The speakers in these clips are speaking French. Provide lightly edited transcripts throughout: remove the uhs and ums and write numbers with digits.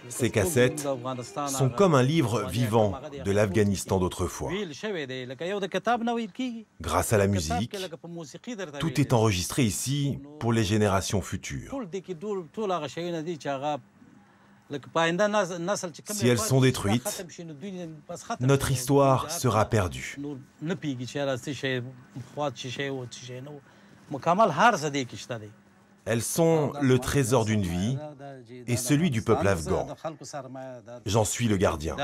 Ces cassettes sont comme un livre vivant de l'Afghanistan d'autrefois. Grâce à la musique, tout est enregistré ici pour les générations futures. Si elles sont détruites, notre histoire sera perdue. Elles sont le trésor d'une vie et celui du peuple afghan. J'en suis le gardien.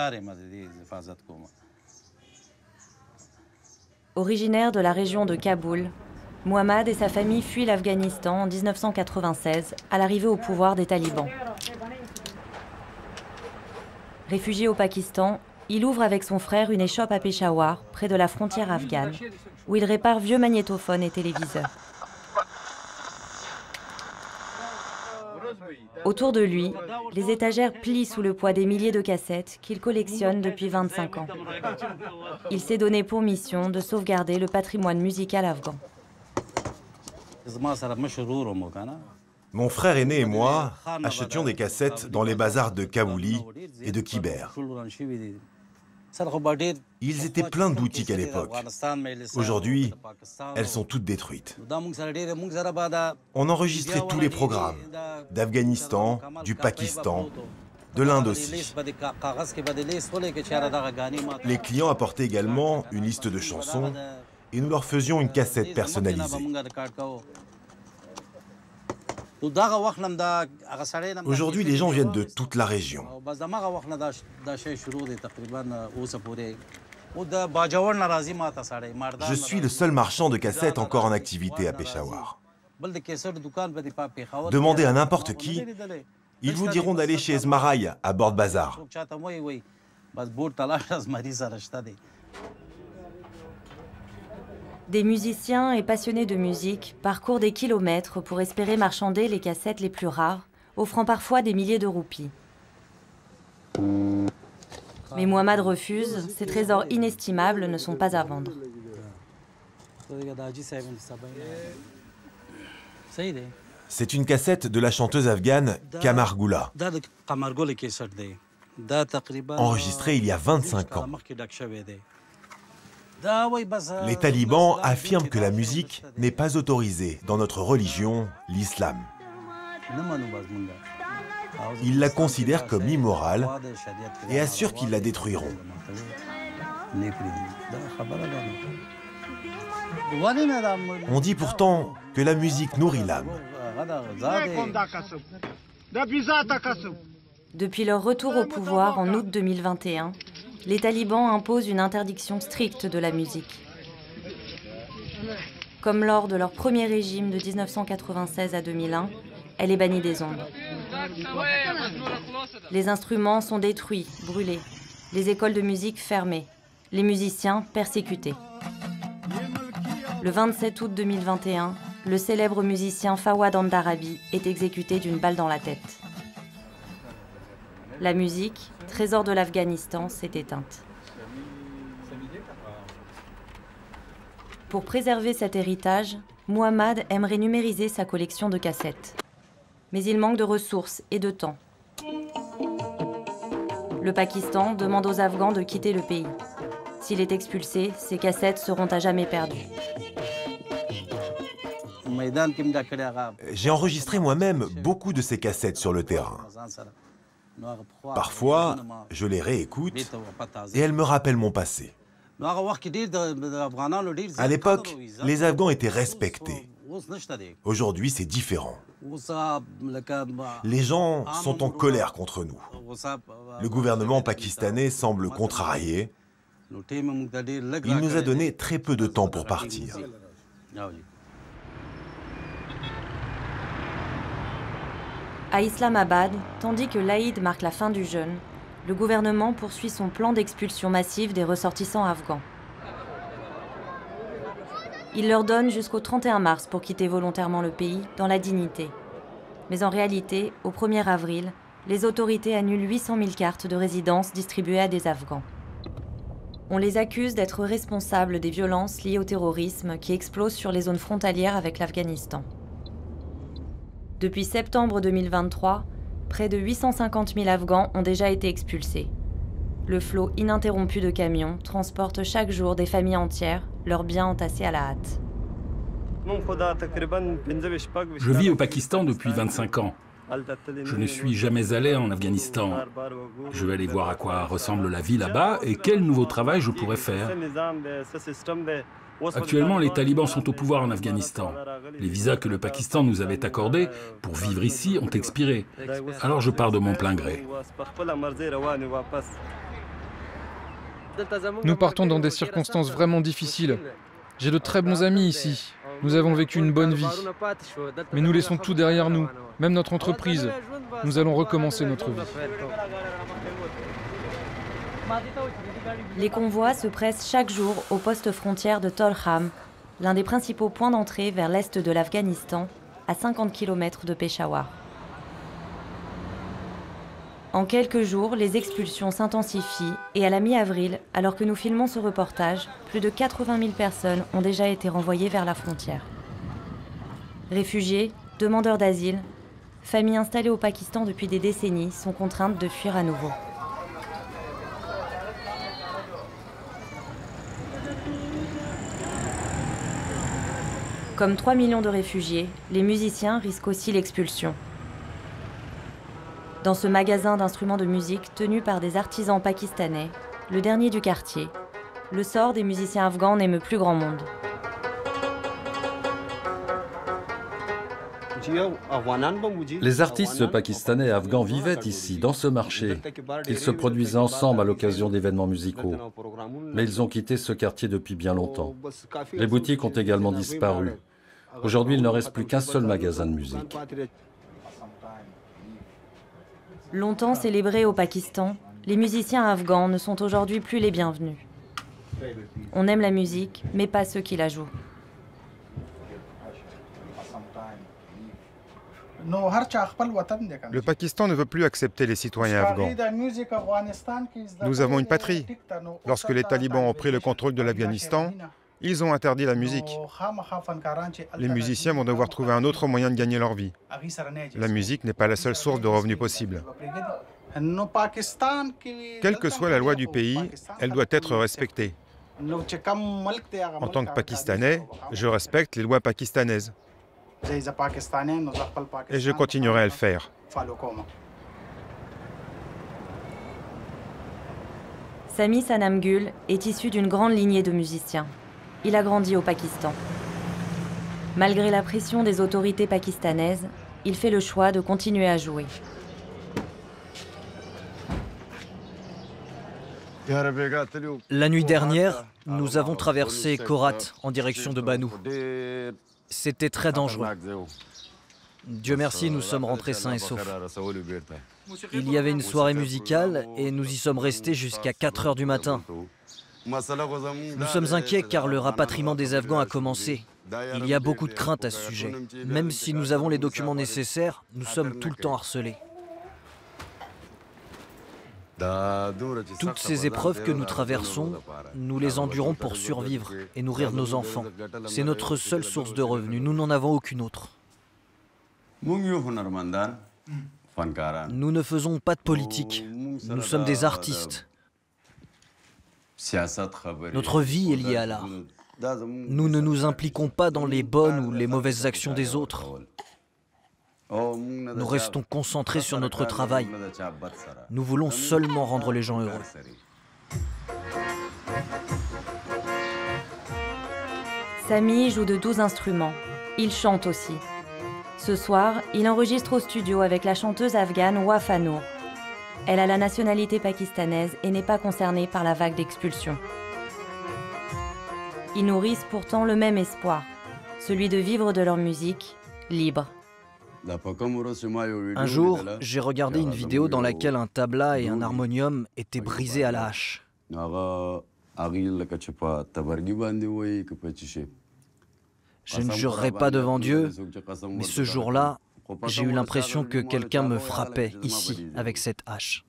Originaire de la région de Kaboul, Mohammad et sa famille fuient l'Afghanistan en 1996 à l'arrivée au pouvoir des talibans. Réfugié au Pakistan, il ouvre avec son frère une échoppe à Peshawar, près de la frontière afghane, où il répare vieux magnétophones et téléviseurs. Autour de lui, les étagères plient sous le poids des milliers de cassettes qu'il collectionne depuis 25 ans. Il s'est donné pour mission de sauvegarder le patrimoine musical afghan. Mon frère aîné et moi achetions des cassettes dans les bazars de Kabouli et de Khyber. Ils étaient pleins d'outils à l'époque. Aujourd'hui, elles sont toutes détruites. On enregistrait tous les programmes, d'Afghanistan, du Pakistan, de l'Inde aussi. Les clients apportaient également une liste de chansons et nous leur faisions une cassette personnalisée. Aujourd'hui, les gens viennent de toute la région. Je suis le seul marchand de cassettes encore en activité à Peshawar. Demandez à n'importe qui, ils vous diront d'aller chez Esmarai à Bord Bazar. Des musiciens et passionnés de musique parcourent des kilomètres pour espérer marchander les cassettes les plus rares, offrant parfois des milliers de roupies. Mais Mohammad refuse, ces trésors inestimables ne sont pas à vendre. C'est une cassette de la chanteuse afghane Qamar Gula, enregistrée il y a 25 ans. Les talibans affirment que la musique n'est pas autorisée dans notre religion, l'islam. Ils la considèrent comme immorale et assurent qu'ils la détruiront. On dit pourtant que la musique nourrit l'âme. Depuis leur retour au pouvoir en août 2021, les talibans imposent une interdiction stricte de la musique. Comme lors de leur premier régime de 1996 à 2001, elle est bannie des ondes. Les instruments sont détruits, brûlés. Les écoles de musique fermées. Les musiciens persécutés. Le 27 août 2021, le célèbre musicien Fawad Andarabi est exécuté d'une balle dans la tête. La musique, trésor de l'Afghanistan, s'est éteinte. Pour préserver cet héritage, Mohammad aimerait numériser sa collection de cassettes. Mais il manque de ressources et de temps. Le Pakistan demande aux Afghans de quitter le pays. S'il est expulsé, ces cassettes seront à jamais perdues. J'ai enregistré moi-même beaucoup de ces cassettes sur le terrain. Parfois, je les réécoute et elles me rappellent mon passé. À l'époque, les Afghans étaient respectés. Aujourd'hui, c'est différent. Les gens sont en colère contre nous. Le gouvernement pakistanais semble contrarié. Il nous a donné très peu de temps pour partir. À Islamabad, tandis que l'Aïd marque la fin du jeûne, le gouvernement poursuit son plan d'expulsion massive des ressortissants afghans. Il leur donne jusqu'au 31 mars pour quitter volontairement le pays dans la dignité. Mais en réalité, au 1er avril, les autorités annulent 800 000 cartes de résidence distribuées à des Afghans. On les accuse d'être responsables des violences liées au terrorisme qui explosent sur les zones frontalières avec l'Afghanistan. Depuis septembre 2023, Près de 850 000 Afghans ont déjà été expulsés. Le flot ininterrompu de camions transporte chaque jour des familles entières, leurs biens entassés à la hâte. Je vis au Pakistan depuis 25 ans. Je ne suis jamais allé en Afghanistan. Je vais aller voir à quoi ressemble la vie là-bas et quel nouveau travail je pourrais faire. Actuellement, les talibans sont au pouvoir en Afghanistan. Les visas que le Pakistan nous avait accordés pour vivre ici ont expiré. Alors je pars de mon plein gré. Nous partons dans des circonstances vraiment difficiles. J'ai de très bons amis ici. Nous avons vécu une bonne vie. Mais nous laissons tout derrière nous, même notre entreprise. Nous allons recommencer notre vie. Les convois se pressent chaque jour au poste frontière de Torkham, l'un des principaux points d'entrée vers l'est de l'Afghanistan, à 50 km de Peshawar. En quelques jours, les expulsions s'intensifient et à la mi-avril, alors que nous filmons ce reportage, plus de 80 000 personnes ont déjà été renvoyées vers la frontière. Réfugiés, demandeurs d'asile, familles installées au Pakistan depuis des décennies sont contraintes de fuir à nouveau. Comme 3 millions de réfugiés, les musiciens risquent aussi l'expulsion. Dans ce magasin d'instruments de musique tenu par des artisans pakistanais, le dernier du quartier, le sort des musiciens afghans n'émeut plus grand monde. Les artistes pakistanais et afghans vivaient ici, dans ce marché. Ils se produisaient ensemble à l'occasion d'événements musicaux. Mais ils ont quitté ce quartier depuis bien longtemps. Les boutiques ont également disparu. Aujourd'hui, il ne reste plus qu'un seul magasin de musique. Longtemps célébrés au Pakistan, les musiciens afghans ne sont aujourd'hui plus les bienvenus. On aime la musique, mais pas ceux qui la jouent. Le Pakistan ne veut plus accepter les citoyens afghans. Nous avons une patrie. Lorsque les talibans ont pris le contrôle de l'Afghanistan, ils ont interdit la musique. Les musiciens vont devoir trouver un autre moyen de gagner leur vie. La musique n'est pas la seule source de revenus possible. Quelle que soit la loi du pays, elle doit être respectée. En tant que Pakistanais, je respecte les lois pakistanaises. Et je continuerai à le faire. Sami Sanamgul est issu d'une grande lignée de musiciens. Il a grandi au Pakistan. Malgré la pression des autorités pakistanaises, il fait le choix de continuer à jouer. La nuit dernière, nous avons traversé Korat en direction de Bannou. C'était très dangereux. Dieu merci, nous sommes rentrés sains et saufs. Il y avait une soirée musicale et nous y sommes restés jusqu'à 4 heures du matin. Nous sommes inquiets car le rapatriement des Afghans a commencé. Il y a beaucoup de craintes à ce sujet. Même si nous avons les documents nécessaires, nous sommes tout le temps harcelés. Toutes ces épreuves que nous traversons, nous les endurons pour survivre et nourrir nos enfants. C'est notre seule source de revenus, nous n'en avons aucune autre. Nous ne faisons pas de politique, nous sommes des artistes. Notre vie est liée à l'art. Nous ne nous impliquons pas dans les bonnes ou les mauvaises actions des autres. Nous restons concentrés sur notre travail. Nous voulons seulement rendre les gens heureux. Sami joue de 12 instruments. Il chante aussi. Ce soir, il enregistre au studio avec la chanteuse afghane Wafa Noor. Elle a la nationalité pakistanaise et n'est pas concernée par la vague d'expulsion. Ils nourrissent pourtant le même espoir, celui de vivre de leur musique libre. Un jour, j'ai regardé une vidéo dans laquelle un tabla et un harmonium étaient brisés à la hache. Je ne jurerai pas devant Dieu, mais ce jour-là, j'ai eu l'impression que quelqu'un me frappait ici, avec cette hache.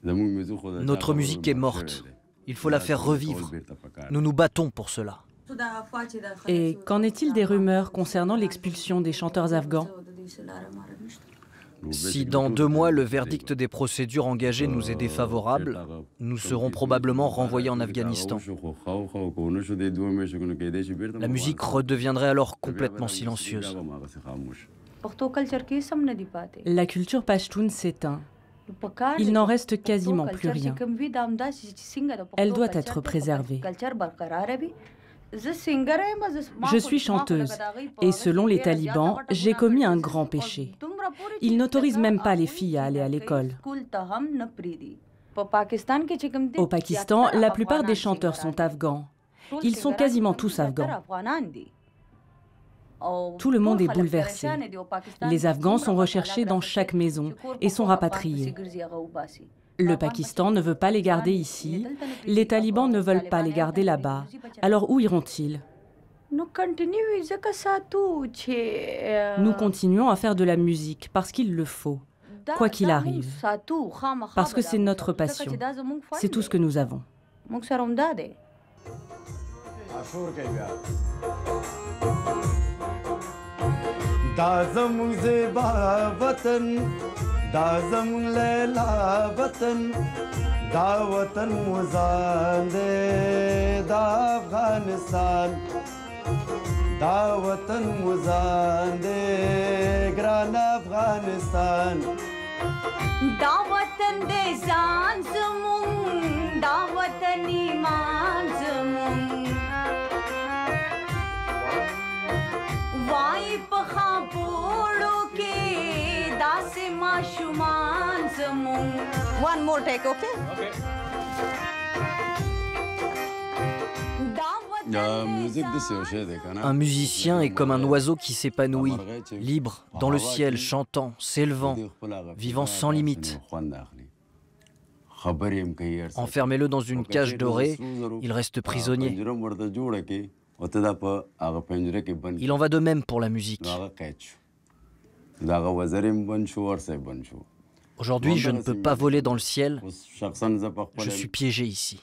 Notre musique est morte. Il faut la faire revivre. Nous nous battons pour cela. Et qu'en est-il des rumeurs concernant l'expulsion des chanteurs afghans? Si dans 2 mois le verdict des procédures engagées nous est défavorable, nous serons probablement renvoyés en Afghanistan. La musique redeviendrait alors complètement silencieuse. La culture pachtoune s'éteint. Il n'en reste quasiment plus rien. Elle doit être préservée. Je suis chanteuse et selon les talibans, j'ai commis un grand péché. Ils n'autorisent même pas les filles à aller à l'école. Au Pakistan, la plupart des chanteurs sont afghans. Ils sont quasiment tous afghans. Tout le monde est bouleversé. Les Afghans sont recherchés dans chaque maison et sont rapatriés. Le Pakistan ne veut pas les garder ici. Les talibans ne veulent pas les garder là-bas. Alors où iront-ils? Nous continuons à faire de la musique parce qu'il le faut, quoi qu'il arrive. Parce que c'est notre passion. C'est tout ce que nous avons. دا زمون زیبا وطن دا زمون لیلا وطن دا وطن مزان دے دا افغانستان دا وطن مزان دے گران افغانستان دا وطن دے زان زمون دا وطن ایمان زمون وائی پخا پوڑو کے داسے معشومان زمون. One more take, okay? Un musicien est comme un oiseau qui s'épanouit, libre, dans le ciel, chantant, s'élevant, vivant sans limite. Enfermez-le dans une cage dorée, il reste prisonnier. Il en va de même pour la musique. Aujourd'hui, je ne peux pas voler dans le ciel. Je suis piégé ici.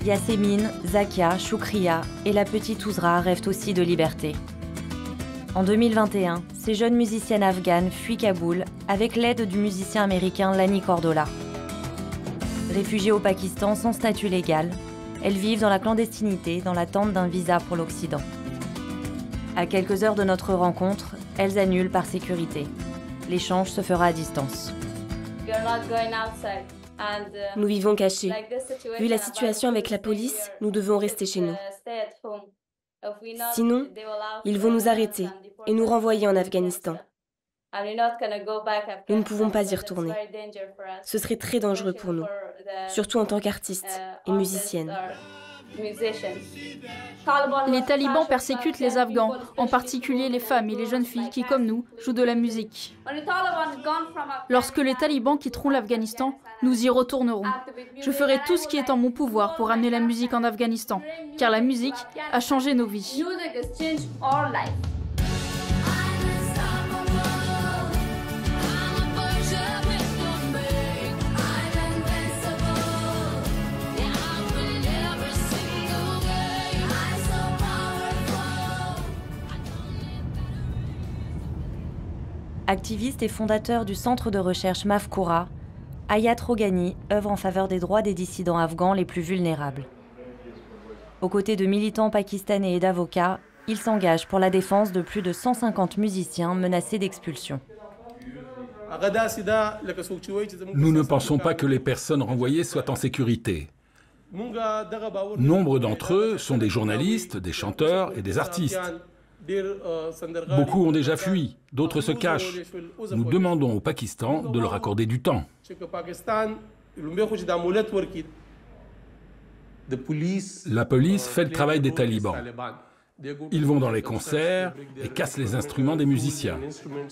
Yasémine, Zakia, Choukria et la petite Ouzra rêvent aussi de liberté. En 2021, ces jeunes musiciennes afghanes fuient Kaboul avec l'aide du musicien américain Lani Cordola. Réfugiées au Pakistan sans statut légal, elles vivent dans la clandestinité dans l'attente d'un visa pour l'Occident. À quelques heures de notre rencontre, elles annulent par sécurité. L'échange se fera à distance. Nous vivons cachés. Vu la situation avec la police, nous devons rester chez nous. Sinon, ils vont nous arrêter et nous renvoyer en Afghanistan. Nous ne pouvons pas y retourner. Ce serait très dangereux pour nous, surtout en tant qu'artistes et musiciennes. Les talibans persécutent les Afghans, en particulier les femmes et les jeunes filles qui, comme nous, jouent de la musique. Lorsque les talibans quitteront l'Afghanistan, nous y retournerons. Je ferai tout ce qui est en mon pouvoir pour amener la musique en Afghanistan, car la musique a changé nos vies. Activiste et fondateur du centre de recherche Mafkoura, Hayat Roghani œuvre en faveur des droits des dissidents afghans les plus vulnérables. Aux côtés de militants pakistanais et d'avocats, il s'engage pour la défense de plus de 150 musiciens menacés d'expulsion. Nous ne pensons pas que les personnes renvoyées soient en sécurité. Nombre d'entre eux sont des journalistes, des chanteurs et des artistes. Beaucoup ont déjà fui, d'autres se cachent. Nous demandons au Pakistan de leur accorder du temps. La police fait le travail des talibans. Ils vont dans les concerts et cassent les instruments des musiciens.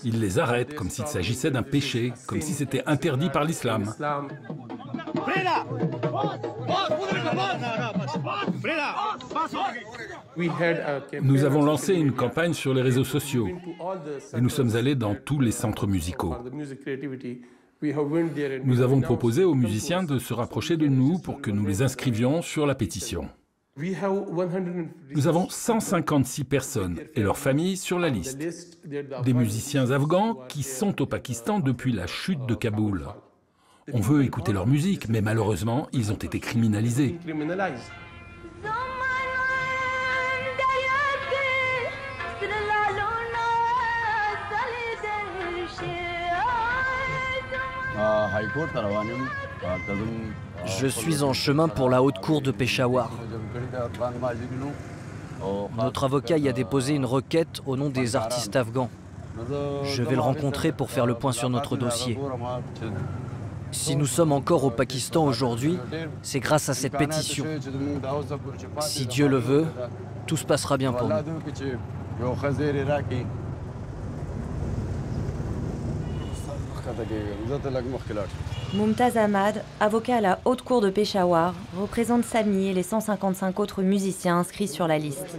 Ils les arrêtent comme s'il s'agissait d'un péché, comme si c'était interdit par l'islam. Nous avons lancé une campagne sur les réseaux sociaux et nous sommes allés dans tous les centres musicaux. Nous avons proposé aux musiciens de se rapprocher de nous pour que nous les inscrivions sur la pétition. Nous avons 156 personnes et leurs familles sur la liste. Des musiciens afghans qui sont au Pakistan depuis la chute de Kaboul. On veut écouter leur musique, mais malheureusement, ils ont été criminalisés. Je suis en chemin pour la haute cour de Peshawar. Notre avocat y a déposé une requête au nom des artistes afghans. Je vais le rencontrer pour faire le point sur notre dossier. Si nous sommes encore au Pakistan aujourd'hui, c'est grâce à cette pétition. Si Dieu le veut, tout se passera bien pour nous. Mumtaz Ahmad, avocat à la Haute Cour de Peshawar, représente Sami et les 155 autres musiciens inscrits sur la liste.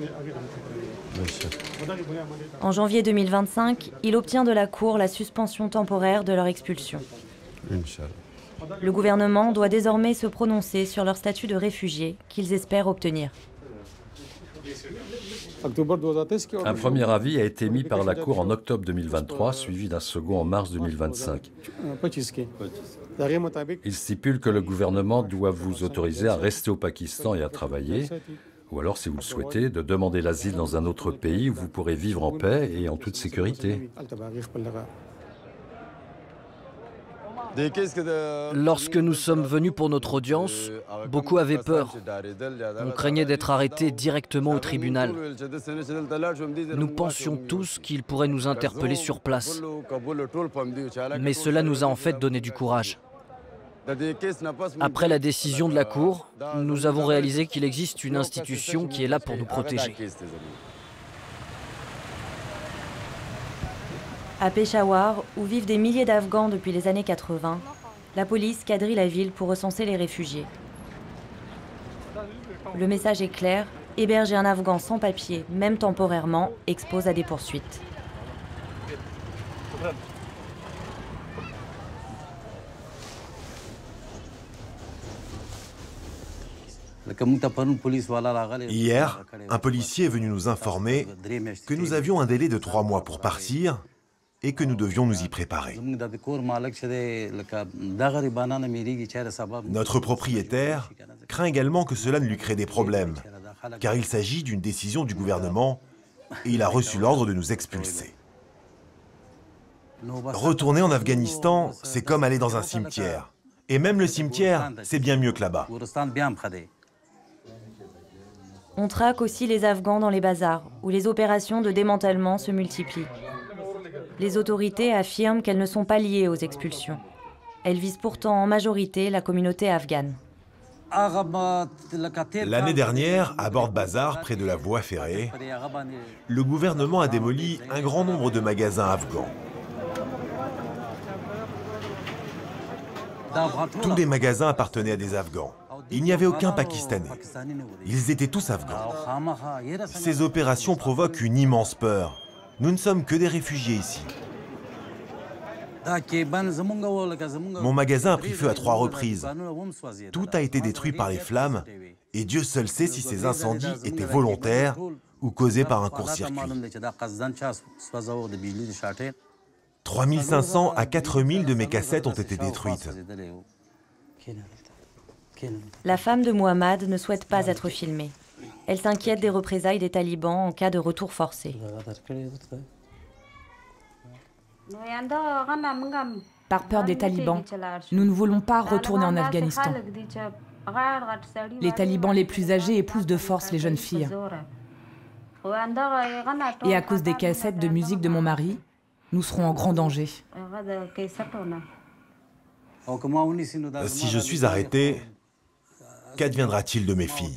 En janvier 2025, il obtient de la Cour la suspension temporaire de leur expulsion. Le gouvernement doit désormais se prononcer sur leur statut de réfugiés qu'ils espèrent obtenir. Un premier avis a été mis par la Cour en octobre 2023, suivi d'un second en mars 2025. Il stipule que le gouvernement doit vous autoriser à rester au Pakistan et à travailler, ou alors, si vous le souhaitez, de demander l'asile dans un autre pays où vous pourrez vivre en paix et en toute sécurité. Lorsque nous sommes venus pour notre audience, beaucoup avaient peur. On craignait d'être arrêtés directement au tribunal. Nous pensions tous qu'ils pourraient nous interpeller sur place. Mais cela nous a en fait donné du courage. Après la décision de la Cour, nous avons réalisé qu'il existe une institution qui est là pour nous protéger. À Peshawar, où vivent des milliers d'Afghans depuis les années 80, la police quadrille la ville pour recenser les réfugiés. Le message est clair, héberger un Afghan sans papier, même temporairement, expose à des poursuites. Hier, un policier est venu nous informer que nous avions un délai de 3 mois pour partir et que nous devions nous y préparer. Notre propriétaire craint également que cela ne lui crée des problèmes, car il s'agit d'une décision du gouvernement et il a reçu l'ordre de nous expulser. Retourner en Afghanistan, c'est comme aller dans un cimetière. Et même le cimetière, c'est bien mieux que là-bas. On traque aussi les Afghans dans les bazars, où les opérations de démantèlement se multiplient. Les autorités affirment qu'elles ne sont pas liées aux expulsions. Elles visent pourtant en majorité la communauté afghane. L'année dernière, à Bord Bazar, près de la voie ferrée, le gouvernement a démoli un grand nombre de magasins afghans. Tous les magasins appartenaient à des Afghans. Il n'y avait aucun Pakistanais. Ils étaient tous Afghans. Ces opérations provoquent une immense peur. Nous ne sommes que des réfugiés ici. Mon magasin a pris feu à 3 reprises. Tout a été détruit par les flammes et Dieu seul sait si ces incendies étaient volontaires ou causés par un court-circuit. 3500 à 4000 de mes cassettes ont été détruites. La femme de Muhammad ne souhaite pas être filmée. Elle s'inquiète des représailles des talibans en cas de retour forcé. Par peur des talibans, nous ne voulons pas retourner en Afghanistan. Les talibans les plus âgés épousent de force les jeunes filles. Et à cause des cassettes de musique de mon mari, nous serons en grand danger. Si je suis arrêté, qu'adviendra-t-il de mes filles?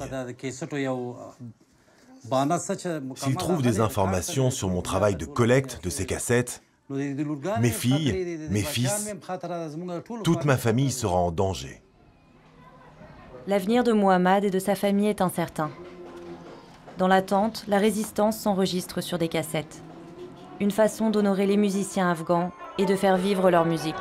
S'ils trouvent des informations sur mon travail de collecte de ces cassettes, mes filles, mes fils, toute ma famille sera en danger. L'avenir de Muhammad et de sa famille est incertain. Dans l'attente, la résistance s'enregistre sur des cassettes. Une façon d'honorer les musiciens afghans et de faire vivre leur musique.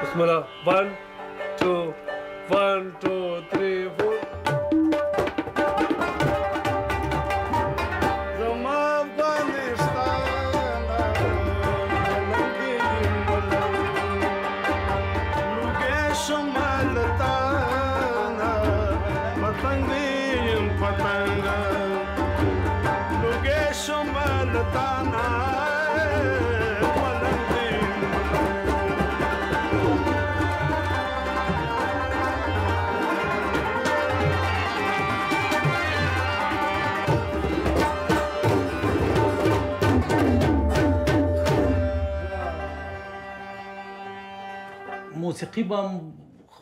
Bismillah. 1, 2, 1, 2, 3, 4.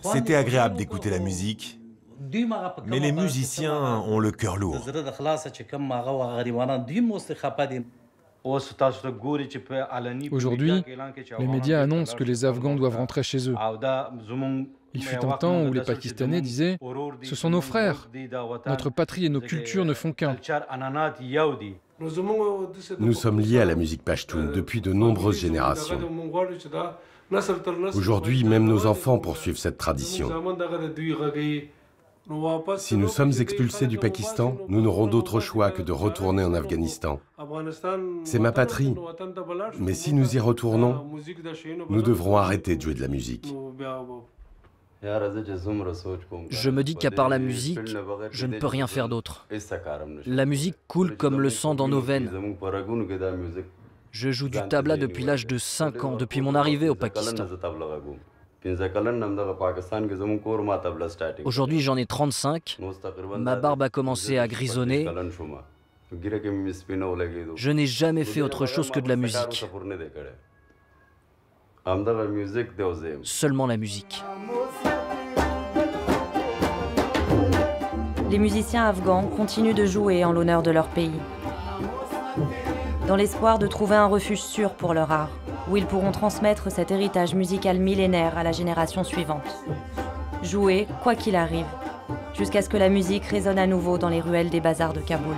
C'était agréable d'écouter la musique, mais les musiciens ont le cœur lourd. Aujourd'hui, les médias annoncent que les Afghans doivent rentrer chez eux. Il fut un temps où les Pakistanais disaient « Ce sont nos frères, notre patrie et nos cultures ne font qu'un ». Nous sommes liés à la musique pachtoune depuis de nombreuses générations. Aujourd'hui, même nos enfants poursuivent cette tradition. Si nous sommes expulsés du Pakistan, nous n'aurons d'autre choix que de retourner en Afghanistan. C'est ma patrie, mais si nous y retournons, nous devrons arrêter de jouer de la musique. Je me dis qu'à part la musique, je ne peux rien faire d'autre. La musique coule comme le sang dans nos veines. Je joue du tabla depuis l'âge de 5 ans, depuis mon arrivée au Pakistan. Aujourd'hui, j'en ai 35. Ma barbe a commencé à grisonner. Je n'ai jamais fait autre chose que de la musique. Seulement la musique. Les musiciens afghans continuent de jouer en l'honneur de leur pays, dans l'espoir de trouver un refuge sûr pour leur art, où ils pourront transmettre cet héritage musical millénaire à la génération suivante. Jouer, quoi qu'il arrive, jusqu'à ce que la musique résonne à nouveau dans les ruelles des bazars de Kaboul.